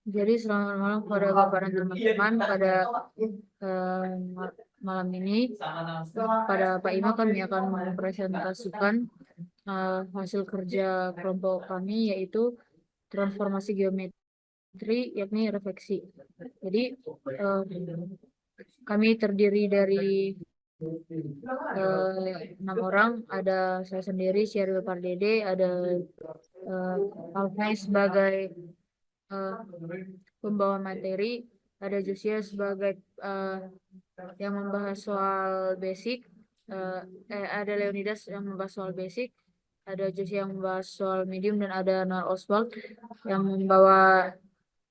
Jadi selamat malam kepada Bapak dan teman-teman. Pada malam ini, pada Pak Ima kami akan mempresentasikan hasil kerja kelompok kami, yaitu transformasi geometri, yakni refleksi. Jadi eh, kami terdiri dari 6 orang. Ada saya sendiri, Sheryl Pardede, ada Alfai sebagai eh, pembawa materi, ada Josia sebagai yang membahas soal basic, ada Leonidas yang membahas soal basic, ada Josia yang membahas soal medium, dan ada Noel Oswald yang membawa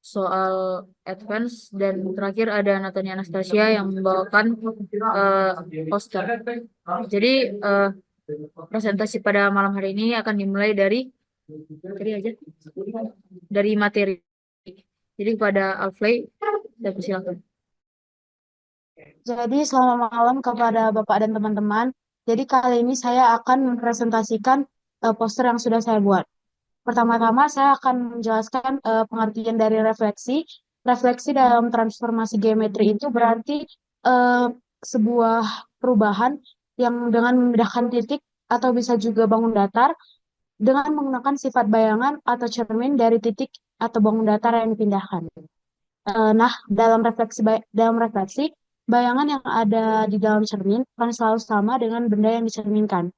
soal advance, dan terakhir ada Natania Anastasia yang membawakan poster. Jadi presentasi pada malam hari ini akan dimulai dari materi. Jadi kepada Alfley, saya persilakan. Jadi selamat malam kepada Bapak dan teman-teman. Jadi kali ini saya akan mempresentasikan poster yang sudah saya buat. Pertama-tama saya akan menjelaskan pengertian dari refleksi. Refleksi dalam transformasi geometri itu berarti eh, sebuah perubahan yang dengan memindahkan titik atau bisa juga bangun datar dengan menggunakan sifat bayangan atau cermin dari titik atau bangun datar yang dipindahkan. Nah, dalam refleksi, bayangan yang ada di dalam cermin akan selalu sama dengan benda yang dicerminkan.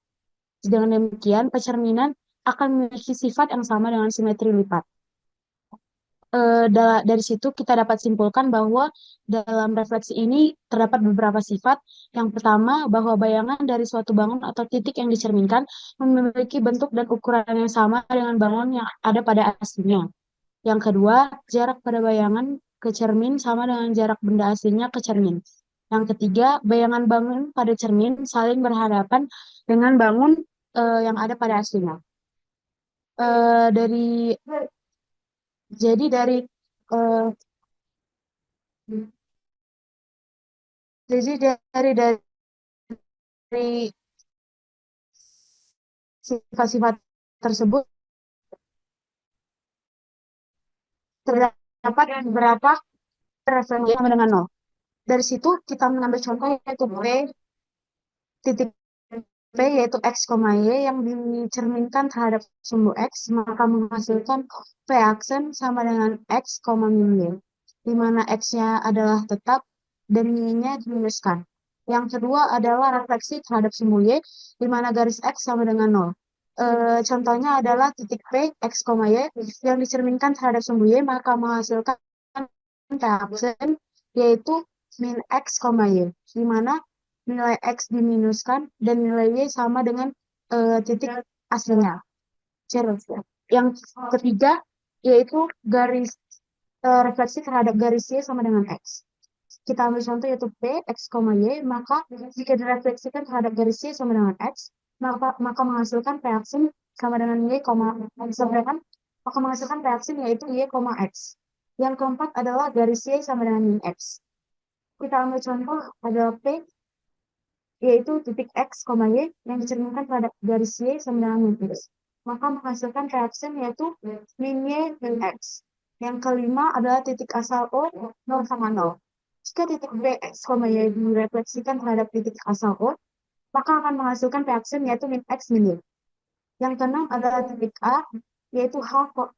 Dengan demikian, pencerminan akan memiliki sifat yang sama dengan simetri lipat. Dari situ kita dapat simpulkan bahwa dalam refleksi ini terdapat beberapa sifat. Yang pertama, bahwa bayangan dari suatu bangun atau titik yang dicerminkan memiliki bentuk dan ukuran yang sama dengan bangun yang ada pada aslinya. Yang kedua, jarak pada bayangan ke cermin sama dengan jarak benda aslinya ke cermin. Yang ketiga, bayangan bangun pada cermin saling berhadapan dengan bangun yang ada pada aslinya. Eh, dari jadi eh, dari sifat-sifat tersebut terdapat beberapa referensi sama dengan nol. Dari situ kita mengambil contoh yaitu P titik P yaitu X, Y yang dicerminkan terhadap sumbu X, maka menghasilkan P aksen sama dengan X, min Y, di mana X-nya adalah tetap dan Y-nya diminuskan. Yang kedua adalah refleksi terhadap sumbu Y, di mana garis X sama dengan 0. Contohnya adalah titik P, X, Y yang dicerminkan terhadap sumbu Y, maka menghasilkan P aksen, yaitu min X, Y, di mana nilai X diminuskan dan nilai Y sama dengan titik aslinya. Yang ketiga yaitu garis refleksi terhadap garis Y sama dengan X. Kita ambil contoh yaitu P, X, Y, maka jika direfleksikan terhadap garis Y sama dengan X, maka menghasilkan P aksin sama dengan Y, sedangkan maka menghasilkan P aksin yaitu Y, X. Yang keempat adalah garis Y sama dengan min X. Kita ambil contoh adalah P yaitu titik X, Y yang dicerminkan pada garis Y sama dengan min X. Maka menghasilkan reaksi yaitu min Y, min X. Yang kelima adalah titik asal O 0 sama 0. Jika titik B, X, Y direfleksikan terhadap titik asal O, maka akan menghasilkan reaksi yaitu min X, min Y. Yang keenam adalah titik A, yaitu HK,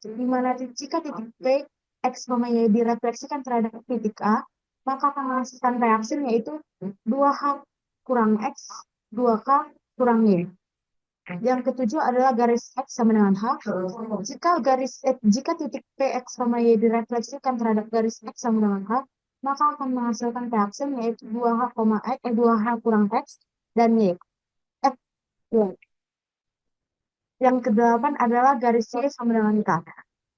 di mana jika titik B, X, Y direfleksikan terhadap titik A, maka akan menghasilkan reaksi yaitu 2H kurang X, 2K kurang Y. Yang ketujuh adalah garis X sama dengan H. Jika titik P, X, Y direfleksikan terhadap garis X sama dengan H, maka akan menghasilkan reaksi yaitu 2H kurang X dan Y. Y. Yang kedelapan adalah garis Y sama dengan K.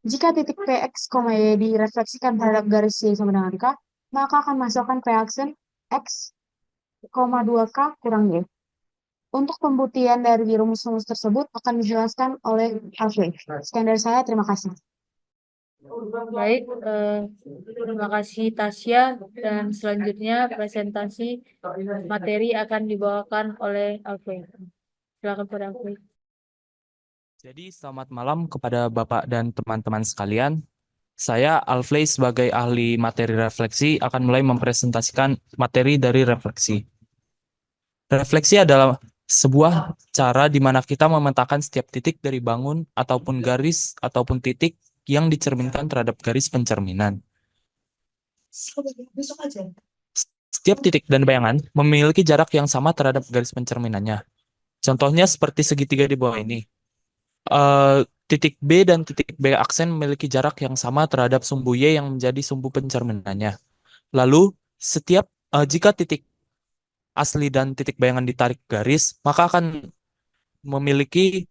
Jika titik Px, Y direfleksikan terhadap garis Y sama dengan K, maka akan menghasilkan reaksi X, 2K kurang Y. Untuk pembuktian dari rumus-rumus tersebut akan dijelaskan oleh Alfred. Sekian dari saya, terima kasih. Baik, terima kasih Tasya, dan selanjutnya presentasi materi akan dibawakan oleh Alfred. Silakan pada Alfred. Jadi selamat malam kepada Bapak dan teman-teman sekalian. Saya Alfley sebagai ahli materi refleksi akan mulai mempresentasikan materi dari refleksi. Refleksi adalah sebuah cara di mana kita memetakan setiap titik dari bangun ataupun garis ataupun titik yang dicerminkan terhadap garis pencerminan. Setiap titik dan bayangan memiliki jarak yang sama terhadap garis pencerminannya. Contohnya seperti segitiga di bawah ini. Titik B dan titik B aksen memiliki jarak yang sama terhadap sumbu Y yang menjadi sumbu pencerminannya. Lalu, jika titik asli dan titik bayangan ditarik garis, maka akan memiliki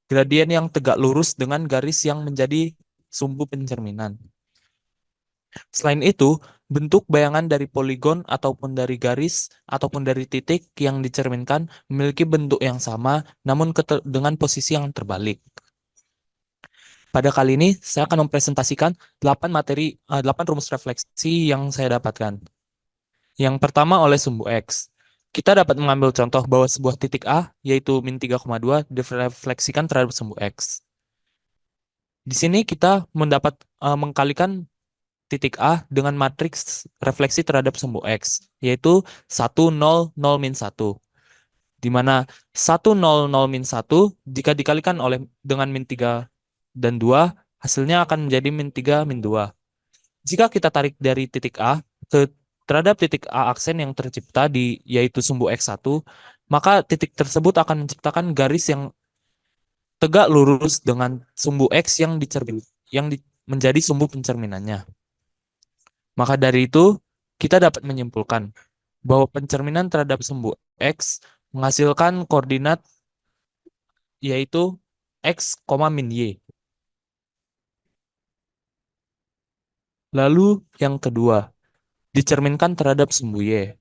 gradien yang tegak lurus dengan garis yang menjadi sumbu pencerminan. Selain itu, bentuk bayangan dari poligon ataupun dari garis ataupun dari titik yang dicerminkan memiliki bentuk yang sama, namun dengan posisi yang terbalik. Pada kali ini, saya akan mempresentasikan 8 rumus refleksi yang saya dapatkan. Yang pertama oleh sumbu X. Kita dapat mengambil contoh bahwa sebuah titik A, yaitu min 3,2, direfleksikan terhadap sumbu X. Di sini kita mengkalikan titik A dengan matriks refleksi terhadap sumbu X, yaitu 1, 0, 0, min 1. Di mana 1, 0, 0, min 1, jika dikalikan dengan min 3 dan 2, hasilnya akan menjadi min 3, min 2. Jika kita tarik dari titik A terhadap titik A aksen yang tercipta yaitu sumbu X1, maka titik tersebut akan menciptakan garis yang tegak lurus dengan sumbu X yang menjadi sumbu pencerminannya. Maka dari itu, kita dapat menyimpulkan bahwa pencerminan terhadap sumbu X menghasilkan koordinat yaitu X, min Y. Lalu yang kedua, dicerminkan terhadap sumbu Y.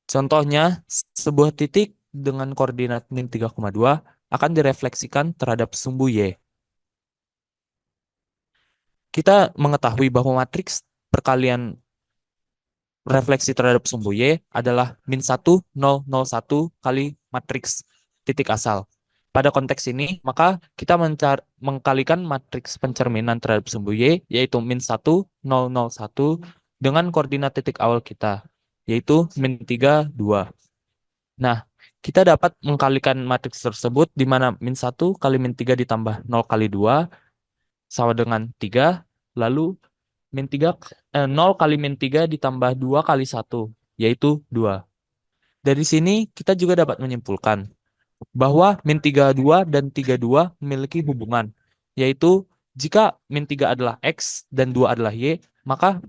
Contohnya, sebuah titik dengan koordinat min 3,2 akan direfleksikan terhadap sumbu Y. Kita mengetahui bahwa matriks perkalian refleksi terhadap sumbu Y adalah min 1, 0, 0, 1 kali matriks titik asal. Pada konteks ini, maka kita mengkalikan matriks pencerminan terhadap sumbu Y, yaitu min 1, 0, 0, 1, dengan koordinat titik awal kita, yaitu min 3, 2. Nah, kita dapat mengkalikan matriks tersebut di mana min 1 kali min 3 ditambah 0 kali 2 sama dengan 3, lalu 0 kali min 3 ditambah 2 kali 1, yaitu 2. Dari sini kita juga dapat menyimpulkan bahwa min 32 dan 32 memiliki hubungan, yaitu jika min 3 adalah X dan 2 adalah Y, maka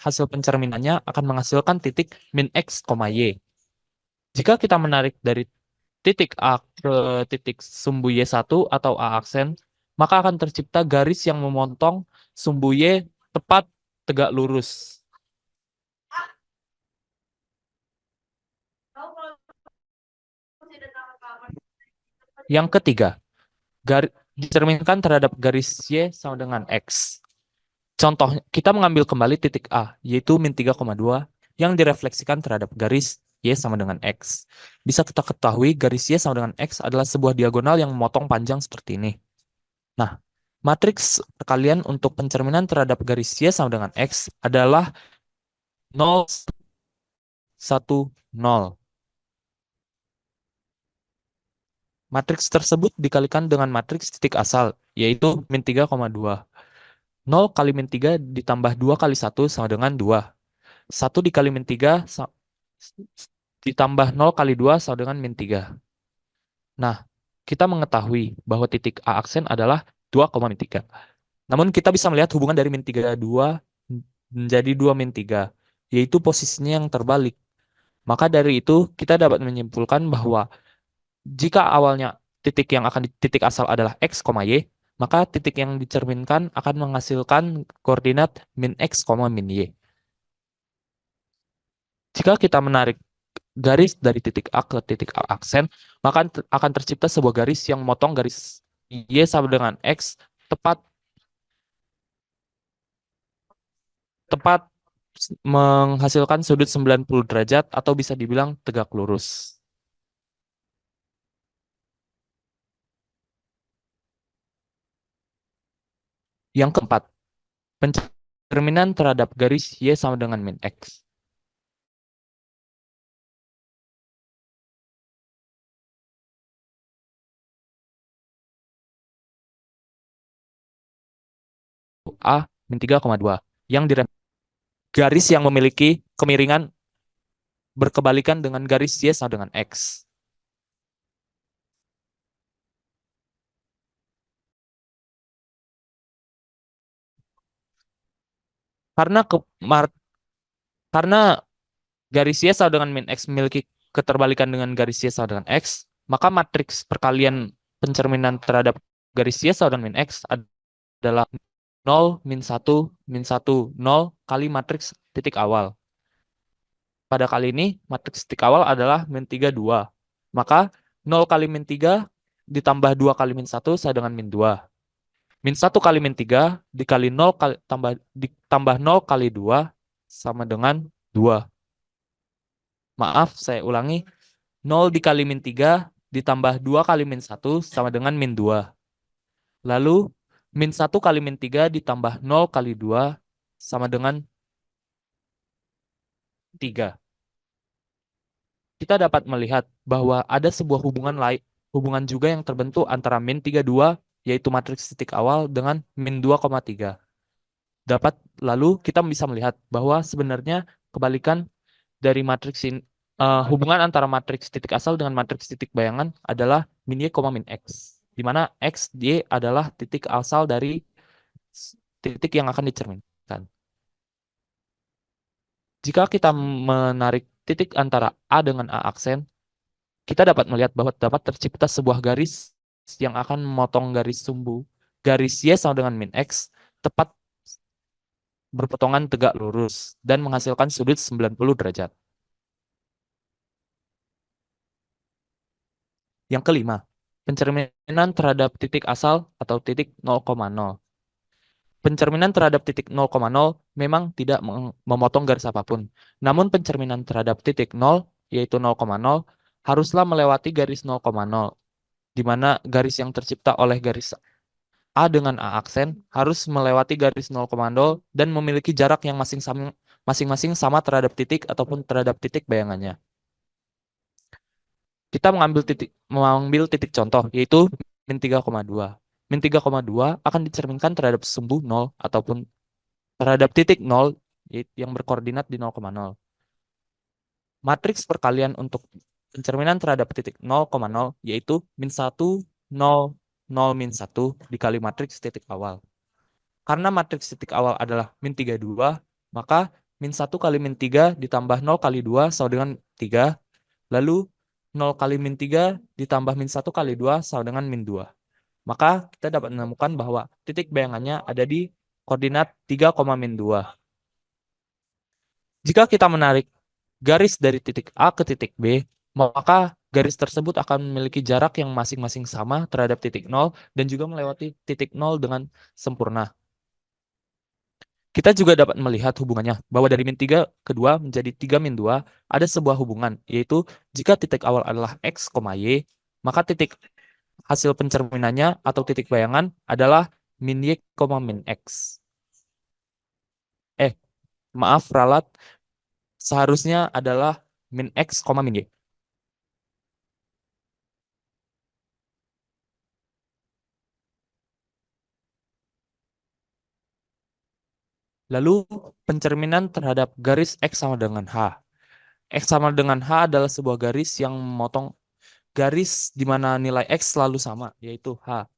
hasil pencerminannya akan menghasilkan titik min X, Y. Jika kita menarik dari titik A ke titik sumbu Y1 atau A aksen, maka akan tercipta garis yang memotong sumbu Y tepat tegak lurus. Yang ketiga, dicerminkan terhadap garis Y sama dengan X. Contoh, kita mengambil kembali titik A, yaitu min 3,2, yang direfleksikan terhadap garis Y sama dengan X. Bisa kita ketahui garis Y sama dengan X adalah sebuah diagonal yang memotong panjang seperti ini. Nah, matriks perkalian untuk pencerminan terhadap garis Y sama dengan X adalah 0, 1, 0. Matriks tersebut dikalikan dengan matriks titik asal, yaitu min 3,2. 0 kali min 3 ditambah 2 kali 1 sama dengan 2. 1 dikali min 3 ditambah 0 kali 2 sama dengan min 3. Nah, kita mengetahui bahwa titik A aksen adalah 2, min 3. Namun kita bisa melihat hubungan dari min 3, 2 menjadi 2 min 3, yaitu posisinya yang terbalik. Maka dari itu, kita dapat menyimpulkan bahwa jika awalnya titik asal adalah X, Y, maka titik yang dicerminkan akan menghasilkan koordinat min X, min Y. Jika kita menarik garis dari titik A ke titik A aksen, maka akan tercipta sebuah garis yang memotong garis Y sama dengan X tepat menghasilkan sudut 90 derajat atau bisa dibilang tegak lurus. Yang keempat, pencerminan terhadap garis Y sama dengan min X. A min 3,2 yang garis yang memiliki kemiringan berkebalikan dengan garis Y sama dengan X. Karena karena garis Y sama dengan min X memiliki keterbalikan dengan garis Y sama dengan X, maka matriks perkalian pencerminan terhadap garis Y sama dengan min X adalah 0, min 1, min 1, 0 kali matriks titik awal. Pada kali ini, matriks titik awal adalah min 3, 2. Maka 0 kali min 3 ditambah 2 kali min 1 sama dengan min 2. Min 1 kali min 3 dikali 0 kali, ditambah 0 kali 2 sama dengan 2. Maaf, saya ulangi. 0 dikali min 3 ditambah 2 kali min 1 sama dengan min 2. Lalu, min 1 kali min 3 ditambah 0 kali 2 sama dengan 3. Kita dapat melihat bahwa ada sebuah hubungan juga yang terbentuk antara min 32, yaitu matriks titik awal, dengan min 2,3. Lalu kita bisa melihat bahwa sebenarnya kebalikan dari hubungan antara matriks titik asal dengan matriks titik bayangan adalah min Y, min X, di mana X, Y adalah titik asal dari titik yang akan dicerminkan. Jika kita menarik titik antara A dengan A aksen, kita dapat melihat bahwa dapat tercipta sebuah garis yang akan memotong garis sumbu garis Y sama dengan min X tepat berpotongan tegak lurus dan menghasilkan sudut 90 derajat. Yang kelima, pencerminan terhadap titik asal atau titik 0,0. Pencerminan terhadap titik 0,0 memang tidak memotong garis apapun. Namun pencerminan terhadap titik 0, yaitu 0,0, haruslah melewati garis 0,0, di mana garis yang tercipta oleh garis A dengan A aksen harus melewati garis 0,0 dan memiliki jarak yang masing-masing sama terhadap titik ataupun terhadap titik bayangannya. Kita mengambil titik contoh, yaitu min 3,2. Min 3,2 akan dicerminkan terhadap sumbu 0 ataupun terhadap titik 0 yang berkoordinat di 0,0. Matriks perkalian untuk pencerminan terhadap titik 0,0 yaitu min 1, 0, 0, min 1 dikali matriks titik awal. Karena matriks titik awal adalah min 3, 2, maka min 1 kali min 3 ditambah 0 kali 2 sama dengan 3. Lalu 0 kali min 3 ditambah min 1 kali 2 sama dengan min 2. Maka kita dapat menemukan bahwa titik bayangannya ada di koordinat 3, min 2. Jika kita menarik garis dari titik A ke titik B, maka garis tersebut akan memiliki jarak yang masing-masing sama terhadap titik 0 dan juga melewati titik 0 dengan sempurna. Kita juga dapat melihat hubungannya bahwa dari min 3 ke 2 menjadi 3 min 2 ada sebuah hubungan, yaitu jika titik awal adalah X, Y, maka titik hasil pencerminannya atau titik bayangan adalah min Y, min X. Maaf ralat, seharusnya adalah min X, min Y. Lalu pencerminan terhadap garis X sama dengan H. X sama dengan H adalah sebuah garis yang memotong garis di mana nilai X selalu sama, yaitu H.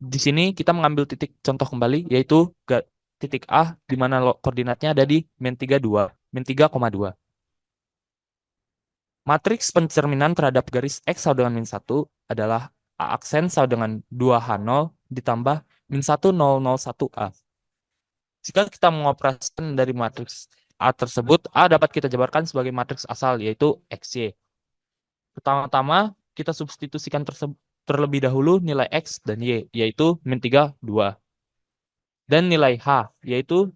Di sini kita mengambil titik contoh kembali, yaitu titik A di mana koordinatnya ada di min 3, 2, min 3,2. Matriks pencerminan terhadap garis X sama dengan min 1 adalah A aksen sama dengan 2H0 ditambah min 1, 0, 0, 1A. Jika kita mengoperasikan dari matriks A tersebut, A dapat kita jabarkan sebagai matriks asal, yaitu XY. Pertama-tama, kita substitusikan terlebih dahulu nilai X dan Y, yaitu min 3, 2. Dan nilai H, yaitu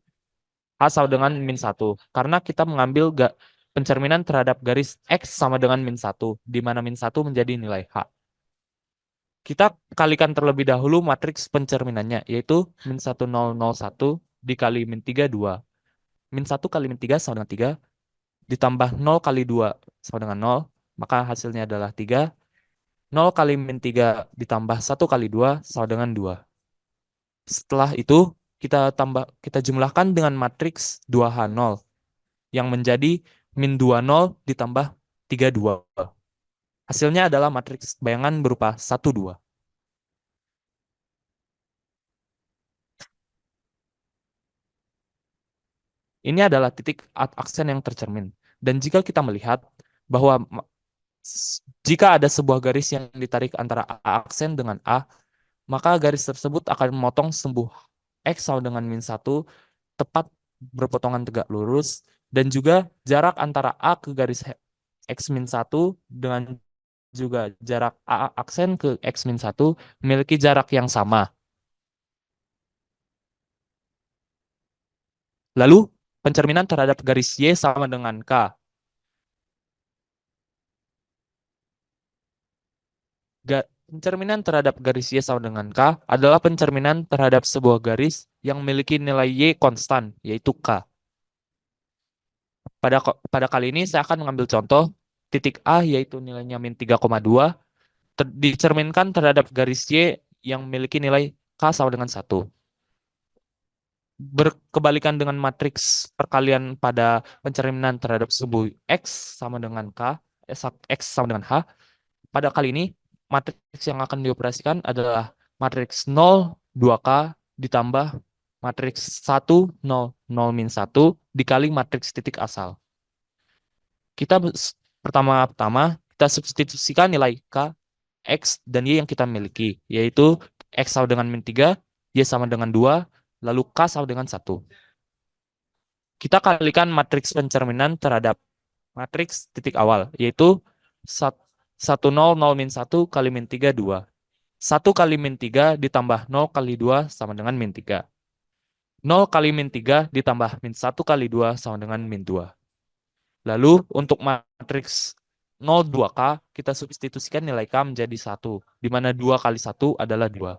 H sama dengan min 1. Karena kita mengambil pencerminan terhadap garis X sama dengan min 1, di mana min 1 menjadi nilai H. Kita kalikan terlebih dahulu matriks pencerminannya, yaitu min 1, 0, 0, 1 dikali min 3, 2. Min 1 kali min 3 sama dengan 3, ditambah 0 kali 2 sama dengan 0, maka hasilnya adalah 3. 0 kali min 3 ditambah 1 kali 2 sama dengan 2. Setelah itu, kita jumlahkan dengan matriks 2H0 yang menjadi min 2, 0 ditambah 3, 2. Hasilnya adalah matriks bayangan berupa 1, 2. Ini adalah titik aksen yang tercermin. Dan jika kita melihat bahwa jika ada sebuah garis yang ditarik antara A aksen dengan A, maka garis tersebut akan memotong sumbu X sama dengan min 1 tepat berpotongan tegak lurus, dan juga jarak antara A ke garis X min 1 dengan juga jarak A aksen ke X min 1 memiliki jarak yang sama. Lalu, pencerminan terhadap garis Y sama dengan K. Pencerminan terhadap garis Y sama dengan K adalah pencerminan terhadap sebuah garis yang memiliki nilai Y konstan, yaitu K. Pada kali ini saya akan mengambil contoh titik A, yaitu nilainya min 3,2, dicerminkan terhadap garis Y yang memiliki nilai K sama dengan 1. Berkebalikan dengan matriks perkalian pada pencerminan terhadap sumbu X sama dengan K, X sama dengan H, pada kali ini matriks yang akan dioperasikan adalah matriks 0, 2K ditambah matriks 1, 0, 0 min 1 dikali matriks titik asal. Kita pertama-tama kita substitusikan nilai K, X, dan Y yang kita miliki, yaitu X sama dengan min 3, Y sama dengan 2, lalu K sama dengan 1. Kita kalikan matriks pencerminan terhadap matriks titik awal, yaitu 1, 0, 0 min 1 kali min 3, 2. 1 kali min 3 ditambah 0 kali 2 sama dengan min 3. 0 kali min 3 ditambah min 1 kali 2 sama dengan min 2. Lalu untuk matriks 0, 2K, kita substitusikan nilai K menjadi 1, di mana 2 kali 1 adalah 2.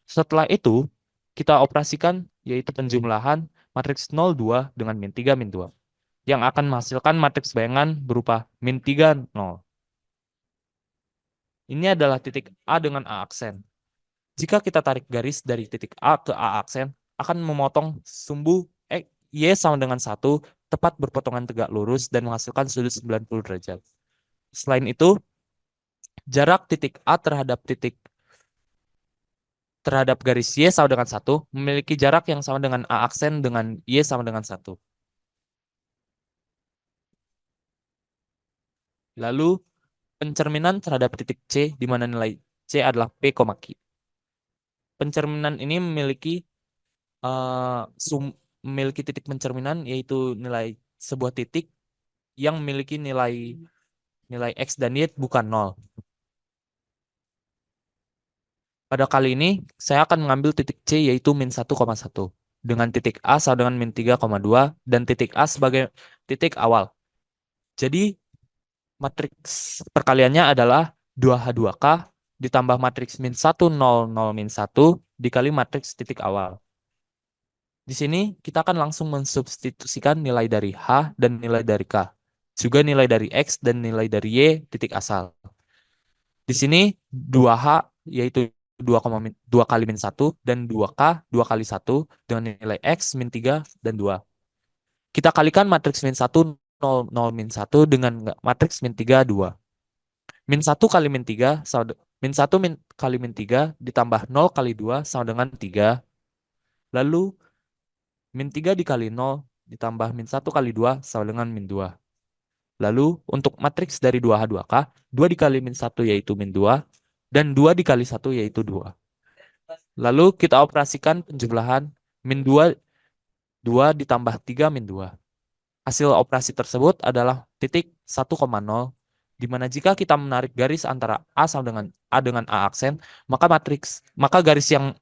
Setelah itu, kita operasikan, yaitu penjumlahan matriks 0, 2 dengan min 3, min 2, yang akan menghasilkan matriks bayangan berupa min 3, 0. Ini adalah titik A dengan A aksen. Jika kita tarik garis dari titik A ke A aksen, akan memotong sumbu Y sama dengan 1 tepat berpotongan tegak lurus dan menghasilkan sudut 90 derajat. Selain itu, jarak titik A terhadap garis Y sama dengan 1 memiliki jarak yang sama dengan A aksen dengan Y sama dengan 1. Lalu, pencerminan terhadap titik C di mana nilai C adalah P, Q. Pencerminan ini memiliki titik pencerminan, yaitu nilai sebuah titik yang memiliki nilai X dan Y bukan 0. Pada kali ini, saya akan mengambil titik C, yaitu min 1,1, dengan titik A sama dengan min 3,2, dan titik A sebagai titik awal. Jadi, matriks perkaliannya adalah 2H2K ditambah matriks min 1, 0, 0, min 1 dikali matriks titik awal. Di sini, kita akan langsung mensubstitusikan nilai dari H dan nilai dari K, juga nilai dari X dan nilai dari Y titik asal. Di sini 2H yaitu 2 kali min 1 dan 2K 2 kali 1 dengan nilai X min 3 dan 2. Kita kalikan matriks min 1 0 0 min 1 dengan matriks min 3 2. Min 1 kali min 3 min 1 kali min 3 ditambah 0 kali 2 sama dengan 3. Lalu min 3 dikali 0 ditambah min 1 kali 2 sama dengan min 2. Lalu untuk matriks dari 2H2K, 2 dikali min 1 yaitu min 2, dan 2 dikali 1 yaitu 2. Lalu kita operasikan penjumlahan min 2, 2 ditambah 3 min 2. Hasil operasi tersebut adalah titik 1,0, di mana jika kita menarik garis antara A sama dengan A aksen, maka garis yang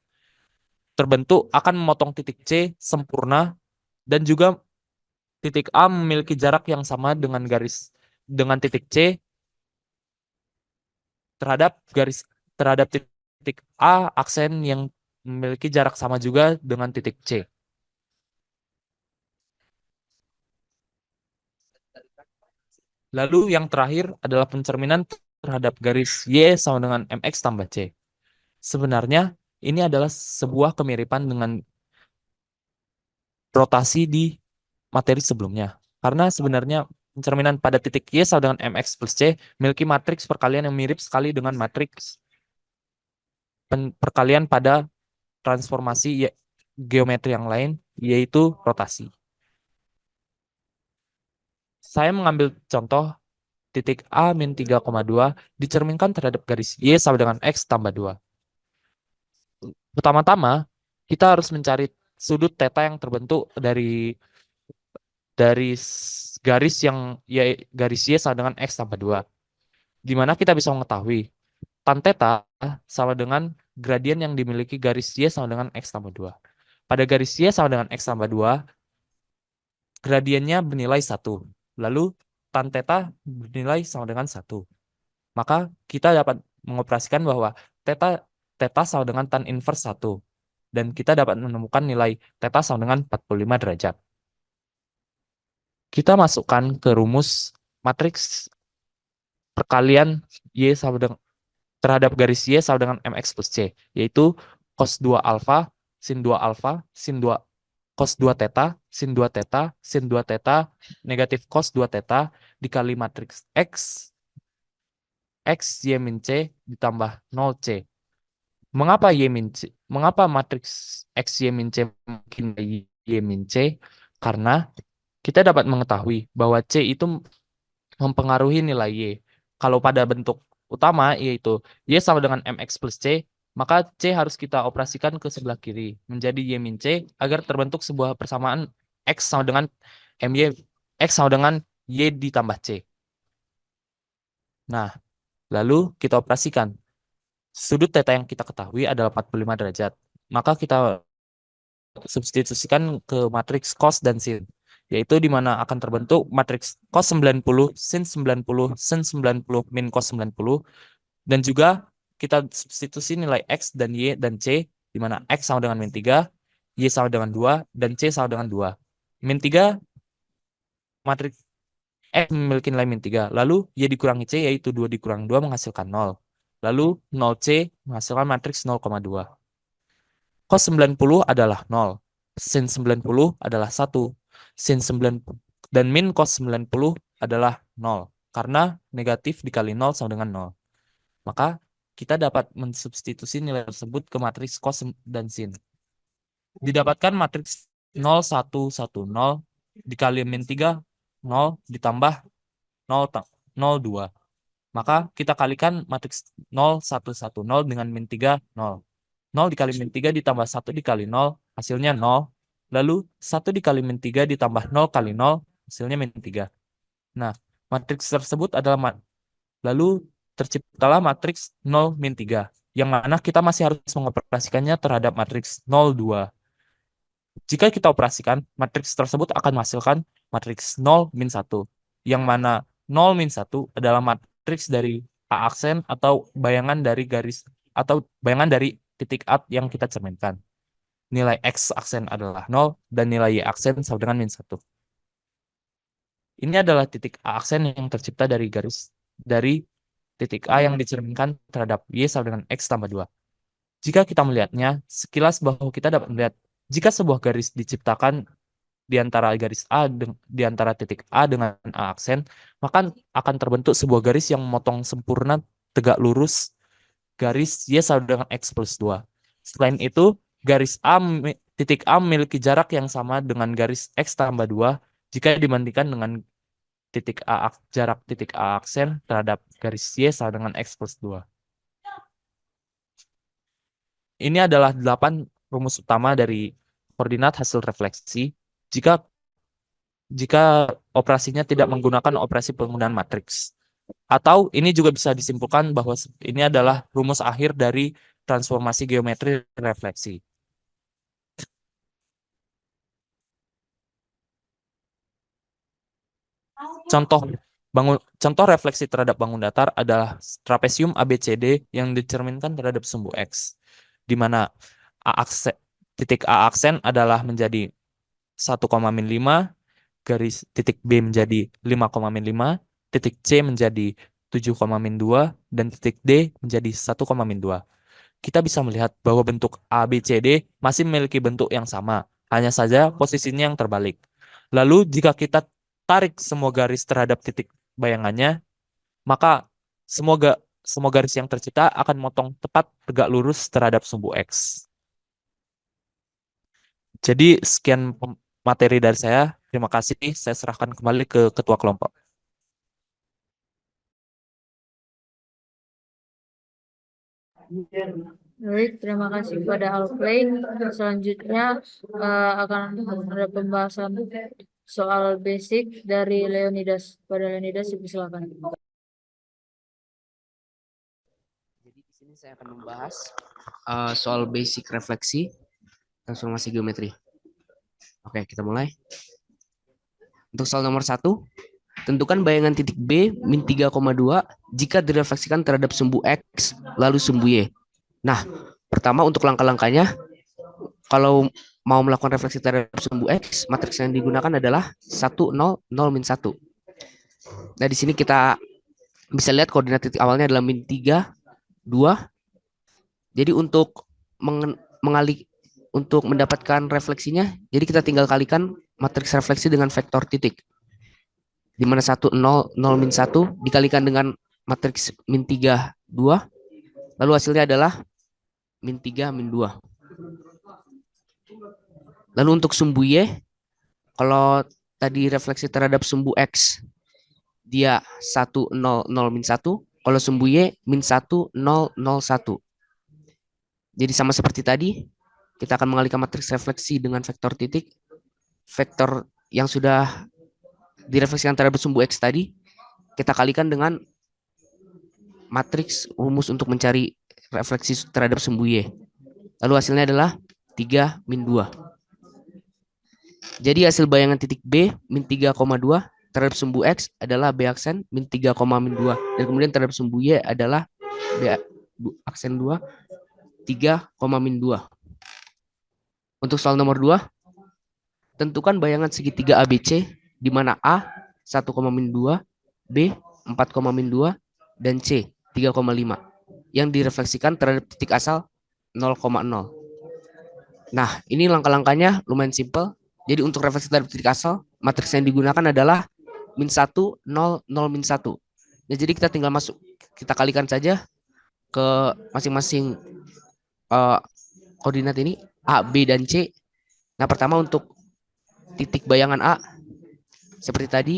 terbentuk akan memotong titik C sempurna, dan juga titik A memiliki jarak yang sama dengan titik C terhadap titik A aksen yang memiliki jarak sama juga dengan titik C. Lalu yang terakhir adalah pencerminan terhadap garis Y sama dengan MX tambah C. Sebenarnya ini adalah sebuah kemiripan dengan rotasi di materi sebelumnya. Karena sebenarnya pencerminan pada titik Y sama dengan MX plus C memiliki matriks perkalian yang mirip sekali dengan matriks perkalian pada transformasi geometri yang lain, yaitu rotasi. Saya mengambil contoh titik A min 3,2 dicerminkan terhadap garis Y sama dengan X tambah 2. Pertama-tama, kita harus mencari sudut theta yang terbentuk dari garis Y sama dengan X tambah 2. Di mana kita bisa mengetahui tan theta sama dengan gradien yang dimiliki garis Y sama dengan X tambah 2. Pada garis Y sama dengan X tambah 2, gradiennya bernilai 1. Lalu tan theta bernilai sama dengan 1. Maka kita dapat mengoperasikan bahwa theta theta sama dengan tan inverse 1. Dan kita dapat menemukan nilai theta sama dengan 45 derajat. Kita masukkan ke rumus matriks perkalian Y sama dengan terhadap garis Y sama dengan MX plus C, yaitu cos 2 alfa, sin 2 alfa, sin 2 cos 2 theta, sin 2 theta, sin 2 theta, negatif cos 2 theta dikali matriks X Y min C ditambah 0C. Mengapa matriks X Y min C mungkin Y min C? Karena kita dapat mengetahui bahwa C itu mempengaruhi nilai Y. Kalau pada bentuk utama yaitu Y sama dengan MX plus C, maka C harus kita operasikan ke sebelah kiri menjadi Y min C agar terbentuk sebuah persamaan X sama dengan X sama dengan Y ditambah C. Nah, lalu kita operasikan. Sudut theta yang kita ketahui adalah 45 derajat. Maka kita substitusikan ke matriks cos dan sin, yaitu di mana akan terbentuk matriks cos 90, sin 90, sin 90, min cos 90, dan juga kita substitusi nilai X dan Y dan C, di mana X sama dengan min 3, Y sama dengan 2, dan C sama dengan 2. Min 3, matriks X memiliki nilai min 3, lalu Y dikurangi C, yaitu 2 dikurangi 2 menghasilkan 0. Lalu 0C menghasilkan matriks 0,2. Cos 90 adalah 0. Sin 90 adalah 1. Sin 90 dan min cos 90 adalah 0. Karena negatif dikali 0 sama dengan 0. Maka kita dapat mensubstitusi nilai tersebut ke matriks cos dan sin. Didapatkan matriks 0, 1, 1, 0 dikali min 3, 0 ditambah 0, 0, 2. Maka kita kalikan matriks 0, 1, 1, 0 dengan min 3, 0. 0 dikali min 3 ditambah 1 dikali 0, hasilnya 0. Lalu 1 dikali min 3 ditambah 0 kali 0, hasilnya min 3. Nah, matriks tersebut adalah lalu terciptalah matriks 0, min 3. Yang mana kita masih harus mengoperasikannya terhadap matriks 0, 2. Jika kita operasikan, matriks tersebut akan menghasilkan matriks 0, min 1. Yang mana 0, min 1 adalah matriks dari A aksen atau bayangan dari titik A yang kita cerminkan. Nilai X aksen adalah 0 dan nilai Y aksen sama dengan min 1. Ini adalah titik A aksen yang tercipta dari titik A yang dicerminkan terhadap Y sama dengan X tambah 2. Jika kita melihatnya, sekilas bahwa kita dapat melihat jika sebuah garis diciptakan di antara titik A dengan A aksen, maka akan terbentuk sebuah garis yang memotong sempurna tegak lurus garis Y sama dengan X plus 2. Selain itu, titik A memiliki jarak yang sama dengan garis X tambah 2 jika dibandingkan dengan jarak titik A aksen terhadap garis Y sama dengan X plus 2. Ini adalah 8 rumus utama dari koordinat hasil refleksi jika operasinya tidak menggunakan operasi penggunaan matriks. Atau ini juga bisa disimpulkan bahwa ini adalah rumus akhir dari transformasi geometri refleksi. Contoh refleksi terhadap bangun datar adalah trapesium ABCD yang dicerminkan terhadap sumbu X, di mana titik A aksen adalah menjadi 1,-5, garis titik B menjadi 5,-5, titik C menjadi 7,-2, dan titik D menjadi 1,-2. Kita bisa melihat bahwa bentuk ABCD masih memiliki bentuk yang sama, hanya saja posisinya yang terbalik. Lalu jika kita tarik semua garis terhadap titik bayangannya, maka semua garis yang tercipta akan motong tepat tegak lurus terhadap sumbu X. Jadi sekian materi dari saya. Terima kasih. Saya serahkan kembali ke ketua kelompok. Baik, terima kasih kepada Alplay. Selanjutnya akan ada pembahasan soal basic dari Leonidas. Pada Leonidas, silakan. Jadi di sini saya akan membahas soal basic refleksi transformasi geometri. Oke, kita mulai. Untuk soal nomor 1, tentukan bayangan titik B min 3,2 jika direfleksikan terhadap sumbu X lalu sumbu Y. Nah, pertama untuk langkah-langkahnya, kalau mau melakukan refleksi terhadap sumbu X, matriks yang digunakan adalah 1, 0, 0, min 1. Nah, di sini kita bisa lihat koordinat titik awalnya adalah min 3, 2. Jadi untuk untuk mendapatkan refleksinya, jadi kita tinggal kalikan matriks refleksi dengan vektor titik. Di mana 1, 0, 0, min 1 dikalikan dengan matriks min 3, 2. Lalu hasilnya adalah min 3, min 2. Lalu untuk sumbu Y, kalau tadi refleksi terhadap sumbu X, dia 1, 0, 0, min 1. Kalau sumbu Y, min 1, 0, 0, 1. Jadi sama seperti tadi, kita akan mengalihkan matriks refleksi dengan vektor titik. Vektor yang sudah direfleksikan terhadap sumbu X tadi, kita kalikan dengan matriks rumus untuk mencari refleksi terhadap sumbu Y. Lalu hasilnya adalah 3, min 2. Jadi hasil bayangan titik B, min 3,2 terhadap sumbu X adalah B aksen min 3, min 2. Dan kemudian terhadap sumbu Y adalah B aksen 2, 3, min 2. Untuk soal nomor 2, tentukan bayangan segitiga ABC di mana A 1, min 2, B 4, min 2, dan C 3,5 yang direfleksikan terhadap titik asal 0,0. Nah, ini langkah-langkahnya lumayan simpel. Jadi untuk refleksi terhadap titik asal, matriks yang digunakan adalah min 1, 0, 0, min 1. Nah, jadi kita tinggal kita kalikan saja ke masing-masing koordinat ini, A, B, dan C. Nah, pertama untuk titik bayangan A, seperti tadi,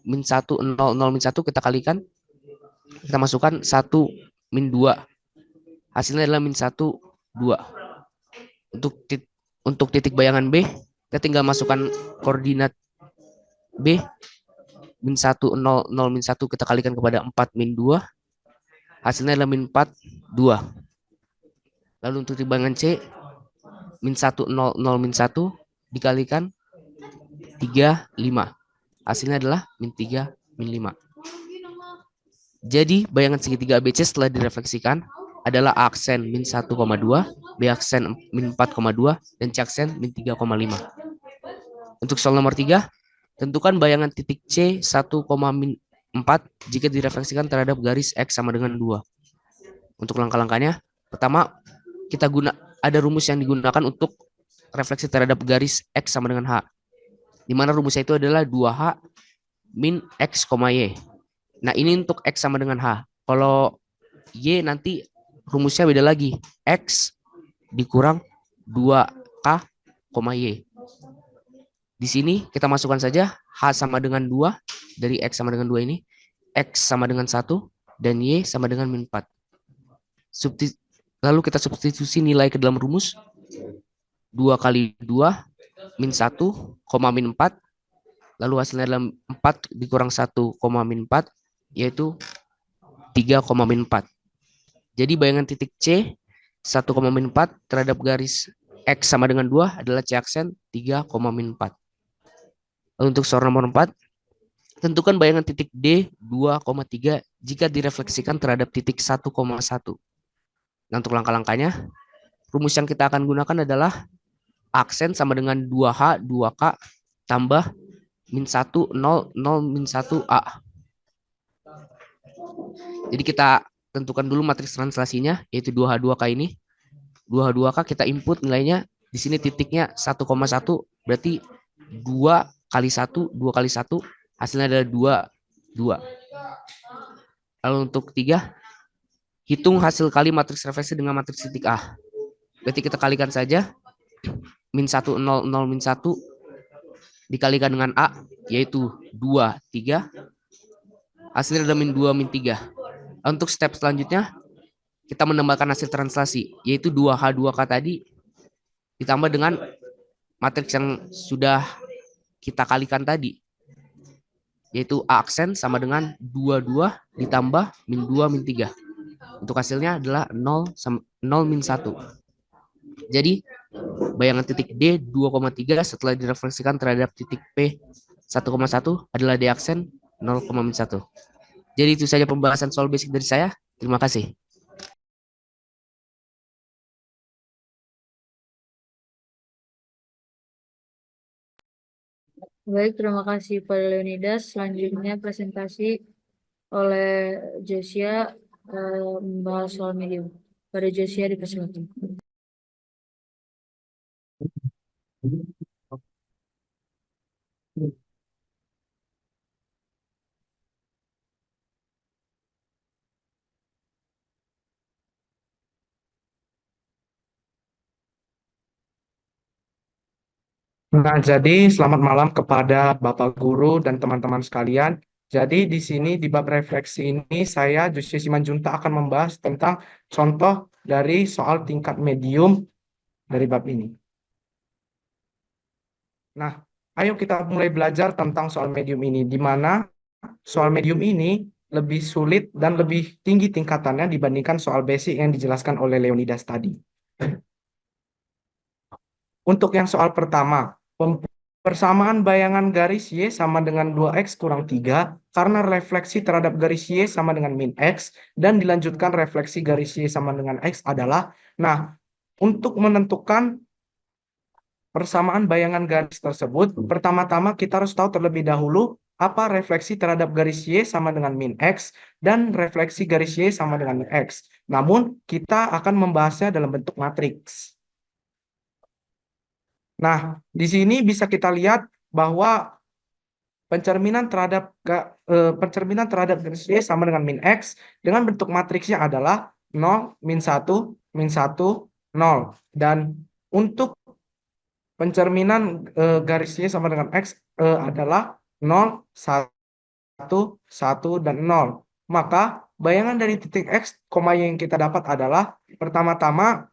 min 1, 0, 0, min 1 kita kalikan. Kita masukkan 1, min 2. Hasilnya adalah min 1, 2. Untuk titik bayangan B, kita tinggal masukkan koordinat B, min 1, 0, 0, min 1 kita kalikan kepada 4, min 2. Hasilnya adalah min 4, 2. Lalu untuk titik bayangan C, min 1, 0, 0, min 1 dikalikan 3, 5. Hasilnya adalah min 3, min 5. Jadi bayangan segitiga ABC setelah direfleksikan adalah A aksen min 1,2, B aksen min 4,2, dan C aksen min 3,5. Untuk soal nomor 3, tentukan bayangan titik C 1, min 4 jika direfleksikan terhadap garis X sama dengan 2. Untuk langkah-langkahnya, pertama ada rumus yang digunakan untuk refleksi terhadap garis X sama dengan H. Di mana rumusnya itu adalah 2H min X, Y. Nah, ini untuk X sama dengan H. Kalau Y nanti rumusnya beda lagi. X dikurang 2K, Y. Di sini kita masukkan saja H sama dengan 2. Dari X sama dengan 2 ini. X sama dengan 1. Dan Y sama dengan min 4. Lalu kita substitusi nilai ke dalam rumus. 2 kali 2, min 1, min 4. Lalu hasilnya adalah 4 dikurang 1, min 4. Yaitu 3, min 4. Jadi bayangan titik C 1, min 4 terhadap garis X sama dengan 2 adalah C aksen 3, min 4. Lalu untuk soal nomor 4, Tentukan bayangan titik D 2,3 jika direfleksikan terhadap titik 1,1. Nah, untuk langkah-langkahnya, rumus yang kita akan gunakan adalah aksen sama dengan 2H, 2K, tambah min 1, 0, 0, min 1, A. Jadi kita tentukan dulu matriks translasinya, yaitu 2H, 2K ini. 2H, 2K kita input nilainya, di sini titiknya 1,1, berarti 2 kali 1, 2 kali 1, hasilnya adalah 2, 2. Lalu untuk 3, hitung hasil kali matriks refleksi dengan matriks titik A. Berarti kita kalikan saja, min 1, 0, 0, min 1, dikalikan dengan A, yaitu 2, 3. Hasilnya adalah min 2, min 3. Untuk step selanjutnya, kita menambahkan hasil translasi, yaitu 2H, 2K tadi, ditambah dengan matriks yang sudah kita kalikan tadi, yaitu A aksen sama dengan 22 ditambah min 2, min 3. Untuk hasilnya adalah 0, 0 min 1. Jadi, bayangan titik D 2,3 setelah direfleksikan terhadap titik P 1,1 adalah D aksen 0, min 1. Jadi itu saja pembahasan soal basic dari saya. Terima kasih. Baik, terima kasih Pak Leonidas. Selanjutnya presentasi oleh Josia membahas soal medium. Pada Josia dipersilakan. Nah, jadi selamat malam kepada Bapak Guru dan teman-teman sekalian. Jadi di sini di bab refleksi ini saya Joshua Simanjunta akan membahas tentang contoh dari soal tingkat medium dari bab ini. Nah, ayo kita mulai belajar tentang soal medium ini, di mana soal medium ini lebih sulit dan lebih tinggi tingkatannya dibandingkan soal basic yang dijelaskan oleh Leonidas tadi. Untuk yang soal pertama, persamaan bayangan garis Y sama dengan 2X kurang 3 karena refleksi terhadap garis Y sama dengan min X dan dilanjutkan refleksi garis Y sama dengan X adalah, nah, untuk menentukan persamaan bayangan garis tersebut, pertama-tama kita harus tahu terlebih dahulu apa refleksi terhadap garis Y sama dengan min X dan refleksi garis Y sama dengan min X. Namun, kita akan membahasnya dalam bentuk matriks. Nah, di sini bisa kita lihat bahwa pencerminan terhadap garis Y sama dengan min X dengan bentuk matriksnya adalah 0, min 1, min 1, 0. Dan untuk pencerminan garis Y sama dengan X adalah 0, 1, 1, dan 0. Maka bayangan dari titik X, Y yang kita dapat adalah pertama-tama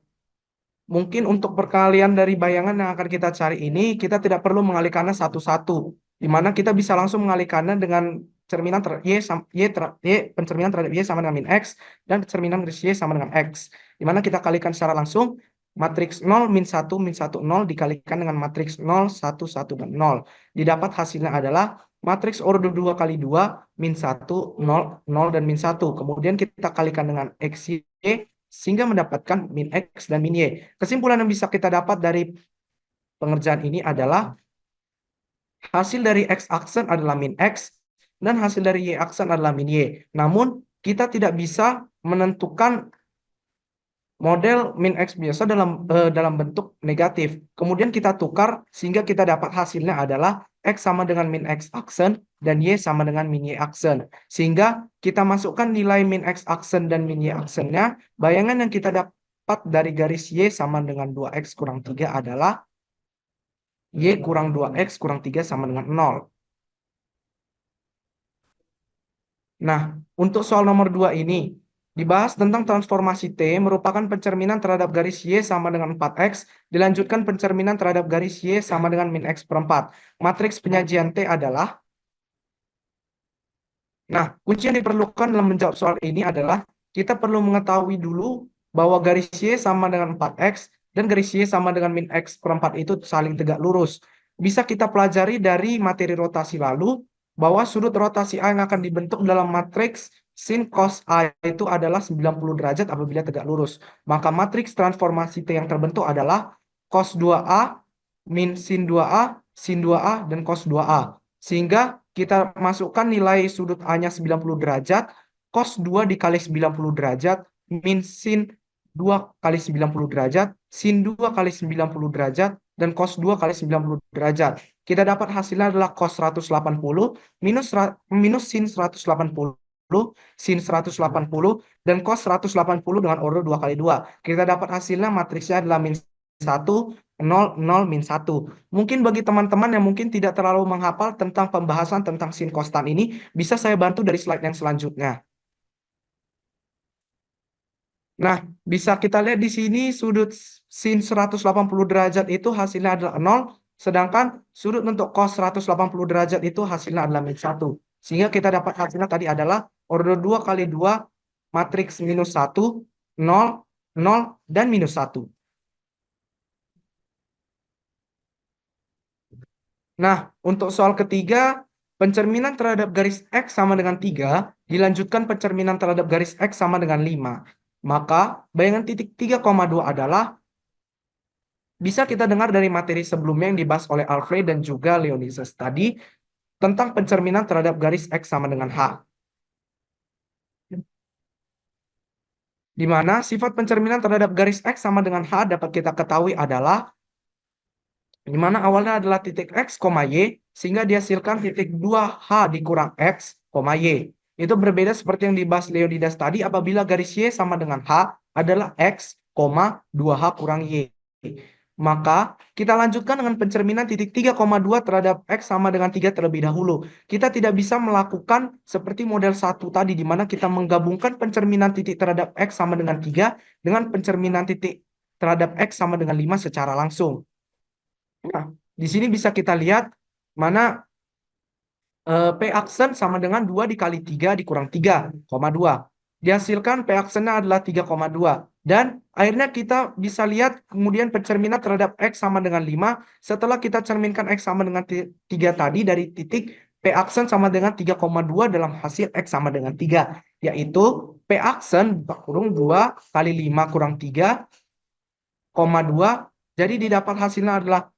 mungkin untuk perkalian dari bayangan yang akan kita cari ini, kita tidak perlu mengalihkannya satu-satu, di mana kita bisa langsung mengalihkannya dengan cerminan pencerminan terhadap Y sama dengan min X, dan cerminan garis Y sama dengan X, di mana kita kalikan secara langsung, matriks 0, min 1, min 1, 0 dikalikan dengan matriks 0, 1, 1, dan 0. Didapat hasilnya adalah matriks order 2 kali 2, min 1, 0, 0, dan min 1. Kemudian kita kalikan dengan XY, sehingga mendapatkan min X dan min Y. Kesimpulan yang bisa kita dapat dari pengerjaan ini adalah hasil dari X aksen adalah min X dan hasil dari Y aksen adalah min Y. Namun, kita tidak bisa menentukan model min X biasa dalam bentuk negatif. Kemudian kita tukar sehingga kita dapat hasilnya adalah X sama dengan min X aksen dan Y sama dengan min Y aksen. Sehingga kita masukkan nilai min X aksen dan min Y aksennya. Bayangan yang kita dapat dari garis Y sama dengan 2X kurang 3 adalah Y kurang 2X kurang 3 sama dengan 0. Nah, untuk soal nomor 2 ini, dibahas tentang transformasi T merupakan pencerminan terhadap garis Y sama dengan 4X, dilanjutkan pencerminan terhadap garis Y sama dengan min X per 4. Matriks penyajian T adalah, nah, kunci yang diperlukan dalam menjawab soal ini adalah, kita perlu mengetahui dulu bahwa garis Y sama dengan 4X dan garis Y sama dengan min X per 4 itu saling tegak lurus. Bisa kita pelajari dari materi rotasi lalu, bahwa sudut rotasi A yang akan dibentuk dalam matriks sin cos A itu adalah 90 derajat apabila tegak lurus. Maka matriks transformasi T yang terbentuk adalah cos 2A min sin 2A, sin 2A, dan cos 2A. Sehingga kita masukkan nilai sudut A-nya 90 derajat, cos 2 dikali 90 derajat, min sin 2 kali 90 derajat, sin 2 kali 90 derajat, dan cos 2 kali 90 derajat. Kita dapat hasilnya adalah cos 180 minus sin 180, sin 180, dan cos 180 dengan order 2 kali 2. Kita dapat hasilnya matriksnya adalah min 1, 0, 0, min 1. Mungkin bagi teman-teman yang mungkin tidak terlalu menghafal tentang pembahasan tentang sin konstan ini, bisa saya bantu dari slide yang selanjutnya. Nah, bisa kita lihat di sini sudut sin 180 derajat itu hasilnya adalah 0, sedangkan sudut untuk cos 180 derajat itu hasilnya adalah min 1. Sehingga kita dapat hasilnya tadi adalah order 2 kali 2 matriks minus 1, 0, 0, dan minus 1. Nah, untuk soal ketiga, pencerminan terhadap garis X sama dengan 3, dilanjutkan pencerminan terhadap garis X sama dengan 5. Maka, bayangan titik 3,2 adalah, bisa kita dengar dari materi sebelumnya yang dibahas oleh Alfred dan juga Leonidas tadi, tentang pencerminan terhadap garis X sama dengan H. Di mana sifat pencerminan terhadap garis X sama dengan H dapat kita ketahui adalah di mana awalnya adalah titik X, Y, sehingga dihasilkan titik 2H dikurang X, Y. Itu berbeda seperti yang dibahas Leonidas tadi apabila garis Y sama dengan H adalah X, 2H kurang Y. Maka kita lanjutkan dengan pencerminan titik 3,2 terhadap X sama dengan 3 terlebih dahulu. Kita tidak bisa melakukan seperti model 1 tadi, di mana kita menggabungkan pencerminan titik terhadap X sama dengan 3 dengan pencerminan titik terhadap X sama dengan 5 secara langsung. Nah, di sini bisa kita lihat mana P aksen sama dengan 2 dikali 3 dikurang 3,2. Dihasilkan P aksennya adalah 3,2. Dan akhirnya kita bisa lihat kemudian pencerminan terhadap X sama dengan 5. Setelah kita cerminkan X sama dengan 3 tadi dari titik P aksen sama dengan 3,2 dalam hasil X sama dengan 3. Yaitu P aksen kurung 2 kali 5 kurang 3,2. Jadi didapat hasilnya adalah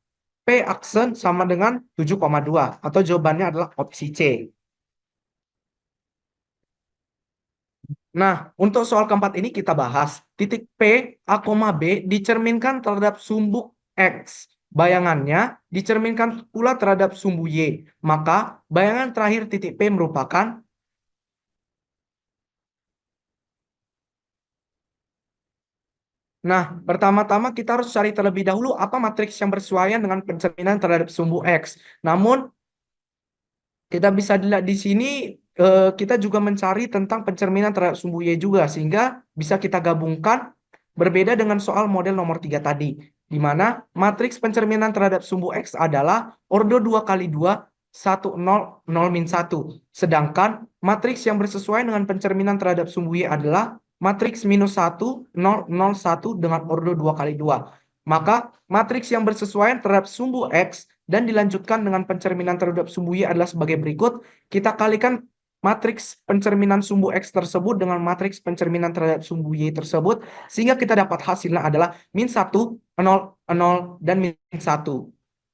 P aksen sama dengan 7,2 atau jawabannya adalah opsi C. Nah, untuk soal keempat ini kita bahas. Titik P, A, B dicerminkan terhadap sumbu X. Bayangannya dicerminkan pula terhadap sumbu Y. Maka bayangan terakhir titik P merupakan Nah, pertama-tama kita harus cari terlebih dahulu apa matriks yang bersesuaian dengan pencerminan terhadap sumbu X. Namun, kita bisa dilihat di sini, kita juga mencari tentang pencerminan terhadap sumbu Y juga, sehingga bisa kita gabungkan berbeda dengan soal model nomor 3 tadi, di mana matriks pencerminan terhadap sumbu X adalah ordo 2 kali 2, 1, 0, 0, min 1. Sedangkan matriks yang bersesuaian dengan pencerminan terhadap sumbu Y adalah matriks minus 1, 0, 0, 1 dengan ordo 2 kali 2. Maka matriks yang bersesuaian terhadap sumbu X dan dilanjutkan dengan pencerminan terhadap sumbu Y adalah sebagai berikut. Kita kalikan matriks pencerminan sumbu X tersebut dengan matriks pencerminan terhadap sumbu Y tersebut, sehingga kita dapat hasilnya adalah min 1, 0, 0, dan min 1.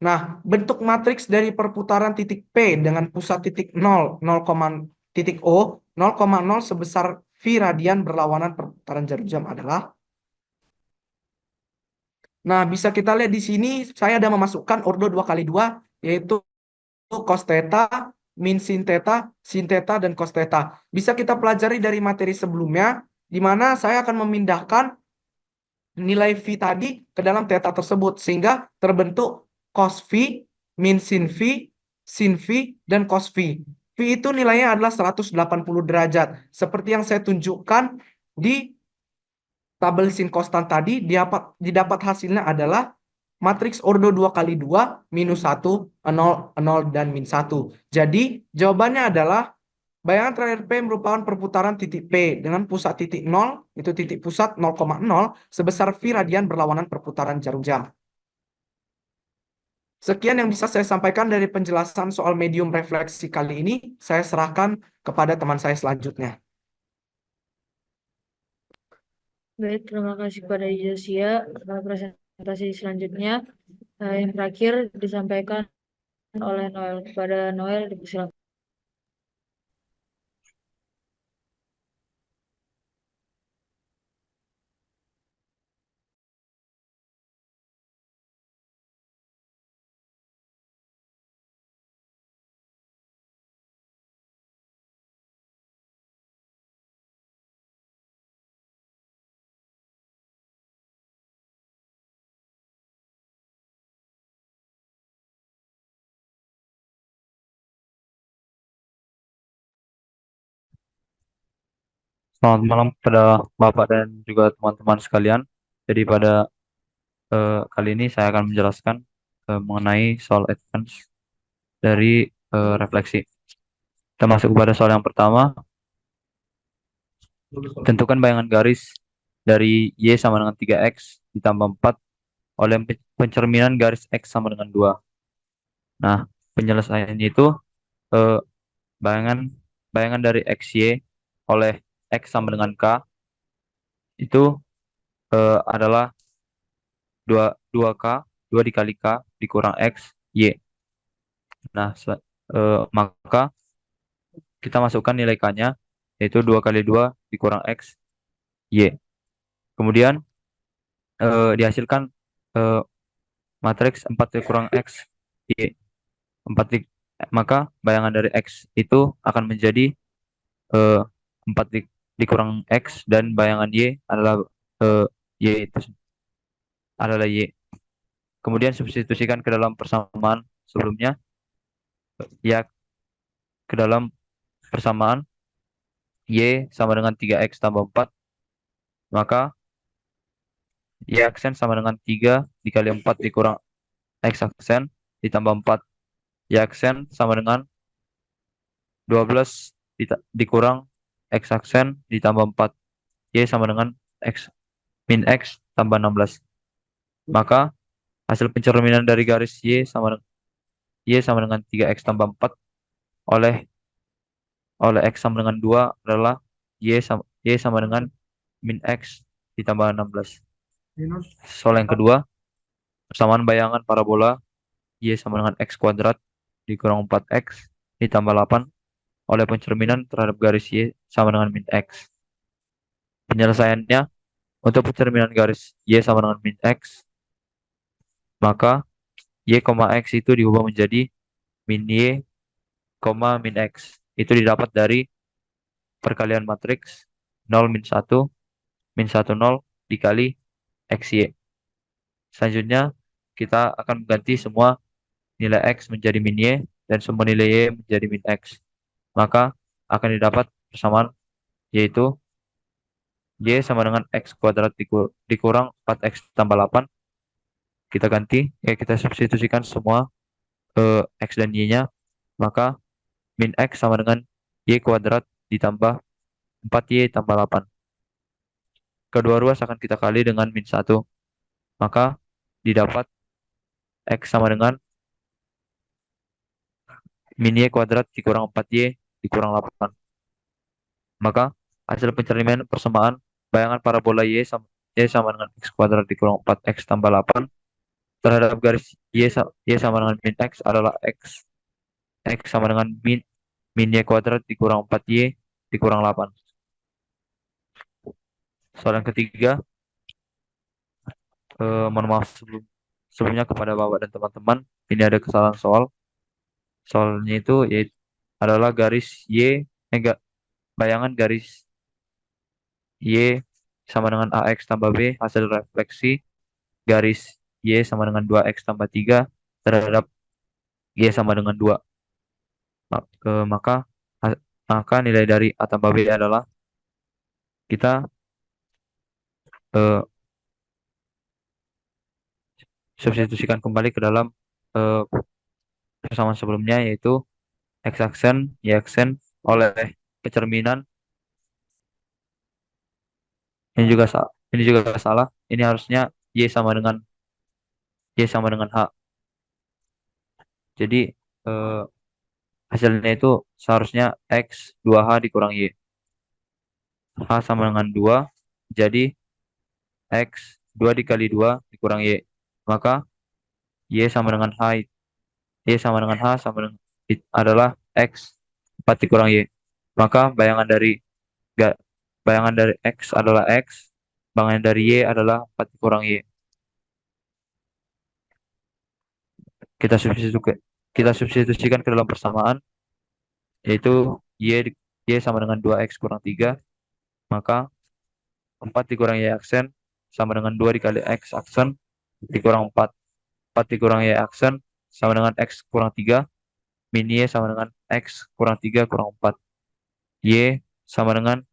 Nah, bentuk matriks dari perputaran titik P dengan pusat titik 0, 0, titik O, 0,0 sebesar V radian berlawanan perputaran jarum jam adalah. Nah, bisa kita lihat di sini saya ada memasukkan ordo 2 kali 2, yaitu cos theta, min sin theta, dan cos theta. Bisa kita pelajari dari materi sebelumnya, di mana saya akan memindahkan nilai V tadi ke dalam theta tersebut, sehingga terbentuk cos V, min sin V, dan cos V. V itu nilainya adalah 180 derajat. Seperti yang saya tunjukkan di tabel sin konstan tadi, didapat hasilnya adalah matriks ordo 2 kali 2, minus 1, 0, 0, dan min 1. Jadi, jawabannya adalah bayangan terakhir P merupakan perputaran titik P dengan pusat titik 0, itu titik pusat 0,0, sebesar V radian berlawanan perputaran jarum jam. Sekian yang bisa saya sampaikan dari penjelasan soal medium refleksi kali ini. Saya serahkan kepada teman saya selanjutnya. Baik, terima kasih pada Josia. Presentasi selanjutnya yang terakhir disampaikan oleh Noel. Kepada Noel dipersilakan. Selamat malam kepada Bapak dan juga teman-teman sekalian. Jadi pada kali ini saya akan menjelaskan mengenai soal advance dari refleksi. Kita masuk kepada soal yang pertama. Tentukan bayangan garis dari Y sama dengan 3X ditambah 4 oleh pencerminan garis X sama dengan 2. Nah, penyelesaiannya itu eh, bayangan bayangan dari XY oleh X sama dengan K itu adalah 2K, 2 dikali K dikurang X, Y. Nah, maka kita masukkan nilai K-nya, yaitu 2 kali 2 dikurang X, Y. Kemudian dihasilkan eh, matriks 4 dikurang X, Y. 4 maka bayangan dari X itu akan menjadi 4 dikurang X, dan bayangan Y adalah eh, Y itu adalah Y. Kemudian substitusikan ke dalam persamaan sebelumnya, ya, ke dalam persamaan Y sama dengan 3X tambah 4, maka Y aksen sama dengan 3 dikali 4 dikurang X aksen ditambah 4. Y aksen sama dengan 12 dikurang X aksen ditambah 4. Y sama dengan X min X tambah 16. Maka hasil pencerminan dari garis Y sama dengan 3X tambah 4 oleh X sama dengan 2 adalah Y sama dengan min X ditambah 16. Soal yang kedua, persamaan bayangan parabola Y sama dengan X kuadrat dikurang 4X ditambah 8 oleh pencerminan terhadap garis Y sama dengan min X. Penyelesaiannya, untuk pencerminan garis Y sama dengan min X, maka Y, X itu diubah menjadi min Y, min X. Itu didapat dari perkalian matriks 0 min 1 min 1 0 dikali XY. Selanjutnya, kita akan mengganti semua nilai X menjadi min Y dan semua nilai Y menjadi min X. Maka akan didapat persamaan, yaitu Y sama dengan X kuadrat dikurang 4X tambah 8. Kita ganti, kita substitusikan semua X dan Y-nya. Maka min X sama dengan Y kuadrat ditambah 4Y tambah 8. Kedua ruas akan kita kali dengan min 1. Maka didapat X sama dengan min Y kuadrat dikurang 4Y dikurang 8. Maka hasil pencerminan persamaan bayangan parabola Y sama dengan X kuadrat dikurang 4X tambah 8 terhadap garis Y sama dengan min X adalah X sama dengan min Y kuadrat dikurang 4Y dikurang 8. Soal yang ketiga, mohon maaf sebelumnya kepada Bapak dan teman-teman, ini ada kesalahan soal. Soalnya itu yaitu adalah garis bayangan garis Y sama dengan AX tambah B hasil refleksi garis Y sama dengan 2X tambah 3 terhadap Y sama dengan 2. Maka nilai dari A tambah B adalah, kita eh, substitusikan kembali ke dalam eh, persamaan sebelumnya, yaitu X aksen, Y aksen oleh pencerminan. Ini juga salah. Ini harusnya Y sama dengan H. Jadi eh, hasilnya itu seharusnya X 2H dikurang Y. H sama dengan 2, jadi X 2 dikali 2 dikurang Y. Maka Y sama dengan H. Y sama dengan H sama dengan adalah X 4 dikurang Y. Maka ga- bayangan dari X adalah X, bayangan dari Y adalah 4 dikurang Y. Kita substitusikan, kita substitusikan ke dalam persamaan, yaitu Y sama dengan 2X kurang 3, maka 4 dikurang Y aksen sama dengan 2 dikali X aksen dikurang 4. 4 dikurang Y aksen sama dengan X kurang 3, min Y sama dengan X kurang 3 kurang 4. Y sama dengan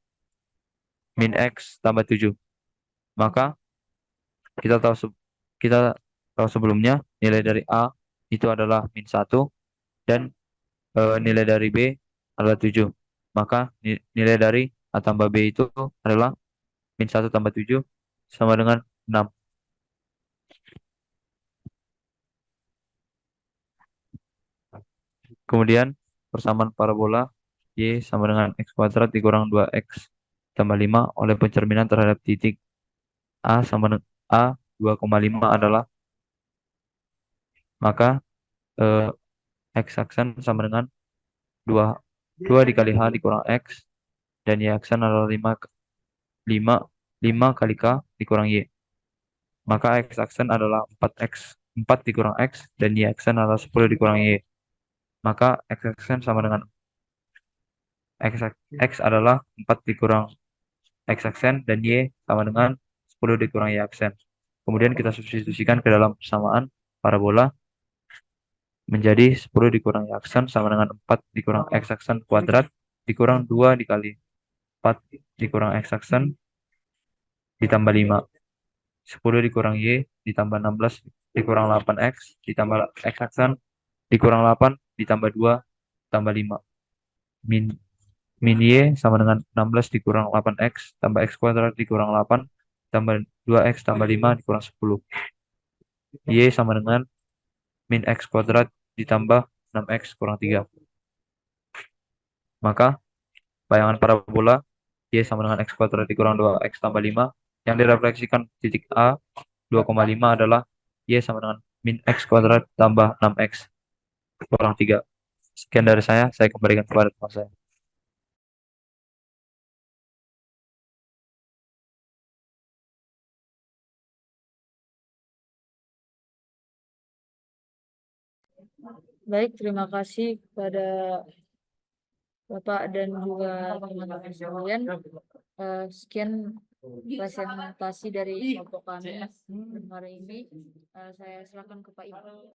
min X tambah 7. Maka kita tahu kita tahu sebelumnya nilai dari A itu adalah min 1 dan nilai dari B adalah 7. Maka nilai dari A tambah B itu adalah min 1 tambah 7 sama dengan 6. Kemudian persamaan parabola Y sama dengan X kuadrat dikurang 2X tambah 5 oleh pencerminan terhadap titik A sama dengan A 2,5 adalah, maka eh, X aksen sama dengan 2 dikali H dikurang X dan Y aksen adalah 5, 5 kali K dikurang Y. Maka X aksen adalah 4 dikurang X dan Y aksen adalah 10 dikurang Y. Maka X aksen sama dengan X adalah 4 dikurang X aksen dan Y sama dengan 10 dikurang Y aksen. Kemudian kita substitusikan ke dalam persamaan parabola menjadi 10 dikurang Y aksen sama dengan 4 dikurang X aksen kuadrat dikurang 2 dikali 4 dikurang X aksen ditambah 5. 10 dikurang Y ditambah 16 dikurang 8X ditambah X aksen dikurang 8 ditambah 2 tambah 5. Min Y sama dengan 16 dikurang 8X tambah X kuadrat dikurang 8 tambah 2X tambah 5 dikurang 10. Y sama dengan min X kuadrat ditambah 6X kurang 3. Maka bayangan parabola Y sama dengan X kuadrat dikurang 2X tambah 5 yang direfleksikan titik A 2,5 adalah Y sama dengan min X kuadrat tambah 6X kurang 3. Sekian dari saya kembalikan kepada teman saya. Baik, terima kasih kepada Bapak dan juga teman-teman sekalian. Sekian presentasi dari kelompok kami hari ini. Saya serahkan ke Pak Ibu.